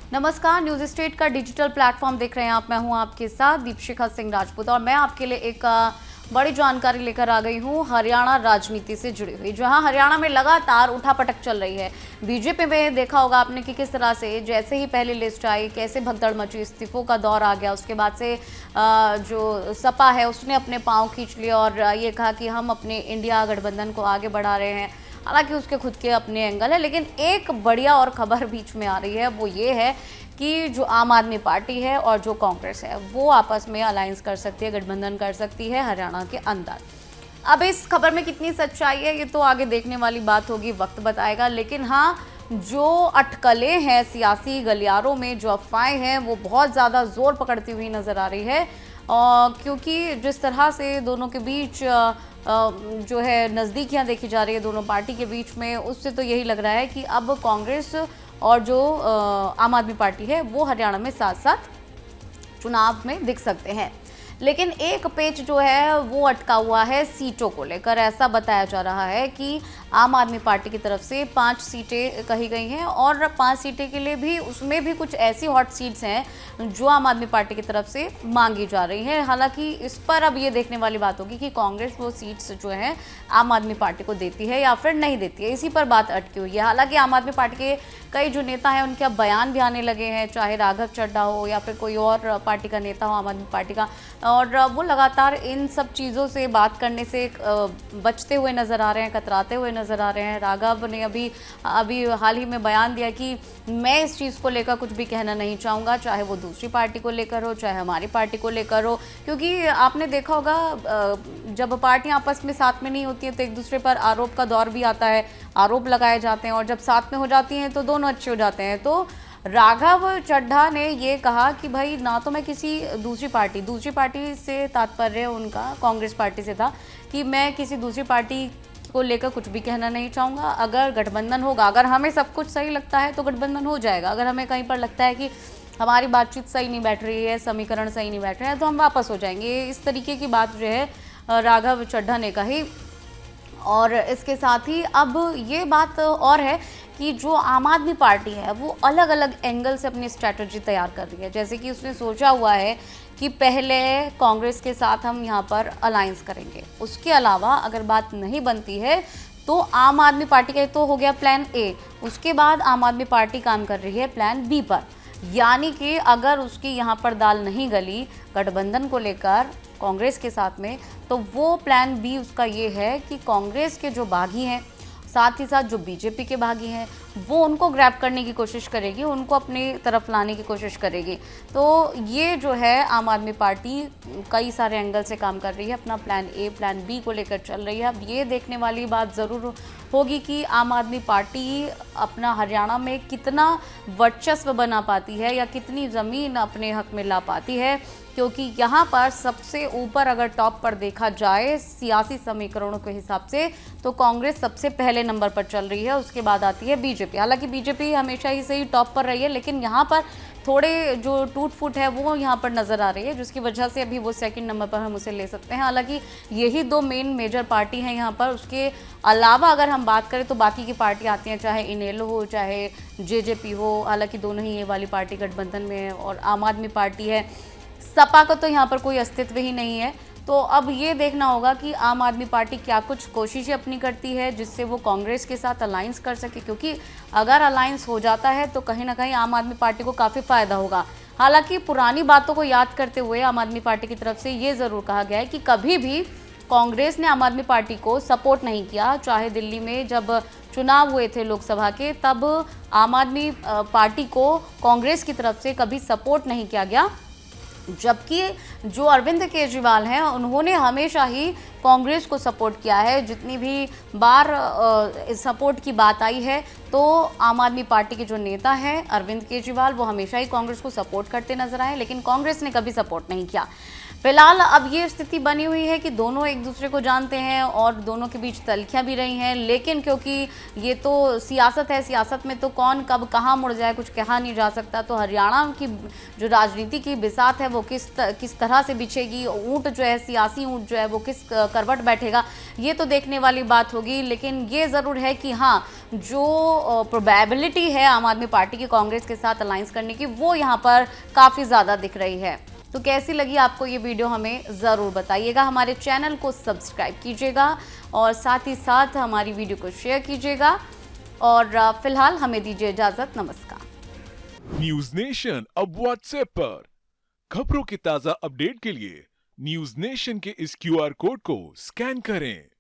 नमस्कार, news state का digital platform देख रहे हैं आप। मैं हूं आपके साथ दीपशिखा सिंह राजपूत और मैं आपके लिए एक बड़ी जानकारी लेकर आ गई हूं हरियाणा राजनीति से जुड़ी हुई, जहां हरियाणा में लगातार उठापटक चल रही है। बीजेपी में देखा होगा आपने कि किस तरह से जैसे ही पहली लिस्ट आई कैसे भगदड़ मची, इस्तीफों का दौर आ गया। उसके बाद से जो सपा है उसने अपने पांव खींच लिए और ये कहा कि हम अपने इंडिया गठबंधन को आगे बढ़ा रहे हैं। हालांकि उसके खुद के अपने एंगल है, लेकिन एक बढ़िया और खबर बीच में आ रही है, वो ये है कि जो आम आदमी पार्टी है और जो कांग्रेस है वो आपस में अलायंस कर सकती है, गठबंधन कर सकती है हरियाणा के अंदर। अब इस खबर में कितनी सच्चाई है ये तो आगे देखने वाली बात होगी, वक्त बताएगा। लेकिन हाँ, जो अटकलें हैं सियासी गलियारों में, जो अफवाहें हैं वो बहुत ज़्यादा जोर पकड़ती हुई नज़र आ रही है। क्योंकि जिस तरह से दोनों के बीच जो है नज़दीकियां देखी जा रही है दोनों पार्टी के बीच में, उससे तो यही लग रहा है कि अब कांग्रेस और जो आम आदमी पार्टी है वो हरियाणा में साथ साथ चुनाव में दिख सकते हैं। लेकिन एक पेच जो है वो अटका हुआ है सीटों को लेकर। ऐसा बताया जा रहा है कि आम आदमी पार्टी की तरफ से 5 सीटें कही गई हैं और 5 सीटें के लिए भी उसमें भी कुछ ऐसी हॉट सीट्स हैं जो आम आदमी पार्टी की तरफ से मांगी जा रही हैं। हालांकि इस पर अब ये देखने वाली बात होगी कि कांग्रेस वो सीट्स जो हैं आम आदमी पार्टी को देती है या फिर नहीं देती है, इसी पर बात अटकी हुई है। हालांकि आम आदमी पार्टी के कई जो नेता हैं उनके अब बयान भी आने लगे हैं, चाहे राघव चड्ढा हो या फिर कोई और पार्टी का नेता हो आम आदमी पार्टी का, और वो लगातार इन सब चीज़ों से बात करने से बचते हुए नज़र आ रहे हैं, कतराते हुए नज़र आ रहे हैं। राघव ने अभी हाल ही में बयान दिया कि मैं इस चीज़ को लेकर कुछ भी कहना नहीं चाहूँगा, चाहे वो दूसरी पार्टी को लेकर हो चाहे हमारी पार्टी को लेकर हो। क्योंकि आपने देखा होगा जब पार्टियां आपस में साथ में नहीं होती हैं तो एक दूसरे पर आरोप का दौर भी आता है, आरोप लगाए जाते हैं, और जब साथ में हो जाती हैं तो दोनों अच्छे हो जाते हैं। तो राघव चड्ढा ने ये कहा कि भाई ना तो मैं किसी दूसरी पार्टी से तात्पर्य उनका कांग्रेस पार्टी से था कि मैं किसी दूसरी पार्टी को लेकर कुछ भी कहना नहीं चाहूँगा। अगर गठबंधन होगा, अगर हमें सब कुछ सही लगता है तो गठबंधन हो जाएगा। अगर हमें कहीं पर लगता है कि हमारी बातचीत सही नहीं बैठ रही है, समीकरण सही नहीं बैठ रहे हैं, तो हम वापस हो जाएंगे। इस तरीके की बात जो है राघव चड्ढा ने कही। और इसके साथ ही अब ये बात और है कि जो आम आदमी पार्टी है वो अलग अलग एंगल से अपनी स्ट्रैटेजी तैयार कर रही है। जैसे कि उसने सोचा हुआ है कि पहले कांग्रेस के साथ हम यहाँ पर अलायंस करेंगे, उसके अलावा अगर बात नहीं बनती है तो आम आदमी पार्टी का तो हो गया प्लान ए, उसके बाद आम आदमी पार्टी काम कर रही है प्लान बी पर। यानी कि अगर उसकी यहाँ पर दाल नहीं गली गठबंधन को लेकर कांग्रेस के साथ में, तो वो प्लान बी उसका ये है कि कांग्रेस के जो बागी हैं, साथ ही साथ जो बीजेपी के बागी हैं, वो उनको ग्रैब करने की कोशिश करेगी, उनको अपनी तरफ लाने की कोशिश करेगी। तो ये जो है आम आदमी पार्टी कई सारे एंगल से काम कर रही है, अपना प्लान ए प्लान बी को लेकर चल रही है। अब ये देखने वाली बात ज़रूर होगी कि आम आदमी पार्टी अपना हरियाणा में कितना वर्चस्व बना पाती है या कितनी ज़मीन अपने हक में ला पाती है। क्योंकि यहाँ पर सबसे ऊपर अगर टॉप पर देखा जाए सियासी समीकरणों के हिसाब से तो कांग्रेस सबसे पहले नंबर पर चल रही है, उसके बाद आती है बीजेपी। हालांकि बीजेपी हमेशा ही सही टॉप पर रही है, लेकिन यहाँ पर थोड़े जो टूट फूट है वो यहाँ पर नज़र आ रही है, जिसकी वजह से अभी वो सेकंड नंबर पर हम उसे ले सकते हैं। हालांकि यही दो मेन मेजर पार्टी हैं यहाँ पर। उसके अलावा अगर हम बात करें तो बाकी की पार्टी आती हैं, चाहे इनेलो हो चाहे जेजेपी हो। हालांकि दोनों ही ये वाली पार्टी गठबंधन में है, और आम आदमी पार्टी है, सपा का तो यहाँ पर कोई अस्तित्व ही नहीं है। तो अब ये देखना होगा कि आम आदमी पार्टी क्या कुछ कोशिशें अपनी करती है जिससे वो कांग्रेस के साथ अलायंस कर सके, क्योंकि अगर अलायंस हो जाता है तो कहीं ना कहीं आम आदमी पार्टी को काफ़ी फ़ायदा होगा। हालांकि पुरानी बातों को याद करते हुए आम आदमी पार्टी की तरफ से ये ज़रूर कहा गया है कि कभी भी कांग्रेस ने आम आदमी पार्टी को सपोर्ट नहीं किया। चाहे दिल्ली में जब चुनाव हुए थे लोकसभा के, तब आम आदमी पार्टी को कांग्रेस की तरफ से कभी सपोर्ट नहीं किया गया, जबकि जो अरविंद केजरीवाल हैं उन्होंने हमेशा ही कांग्रेस को सपोर्ट किया है। जितनी भी बार सपोर्ट की बात आई है तो आम आदमी पार्टी के जो नेता हैं अरविंद केजरीवाल वो हमेशा ही कांग्रेस को सपोर्ट करते नजर आए, लेकिन कांग्रेस ने कभी सपोर्ट नहीं किया। फिलहाल अब ये स्थिति बनी हुई है कि दोनों एक दूसरे को जानते हैं और दोनों के बीच तल्खियां भी रही हैं, लेकिन क्योंकि ये तो सियासत है, सियासत में तो कौन कब कहाँ मुड़ जाए कुछ कहा नहीं जा सकता। तो हरियाणा की जो राजनीति की बिसात है वो किस तरह से बिछेगी, ऊंट जो है, सियासी ऊंट जो है वो किस करवट बैठेगा, ये तो देखने वाली बात होगी। लेकिन ये ज़रूर है कि हाँ, जो प्रोबेबिलिटी है आम आदमी पार्टी की कांग्रेस के साथ अलायंस करने की, वो यहाँ पर काफ़ी ज़्यादा दिख रही है। तो कैसी लगी आपको ये वीडियो हमें ज़रूर बताइएगा। हमारे चैनल को सब्सक्राइब कीजिएगा और साथ ही साथ हमारी वीडियो को शेयर कीजिएगा। और फिलहाल हमें दीजिए इजाज़त। नमस्कार। न्यूज नेशन अब व्हाट्सएप पर खबरों के ताज़ा अपडेट के लिए न्यूज नेशन के इस क्यूआर कोड को स्कैन करें।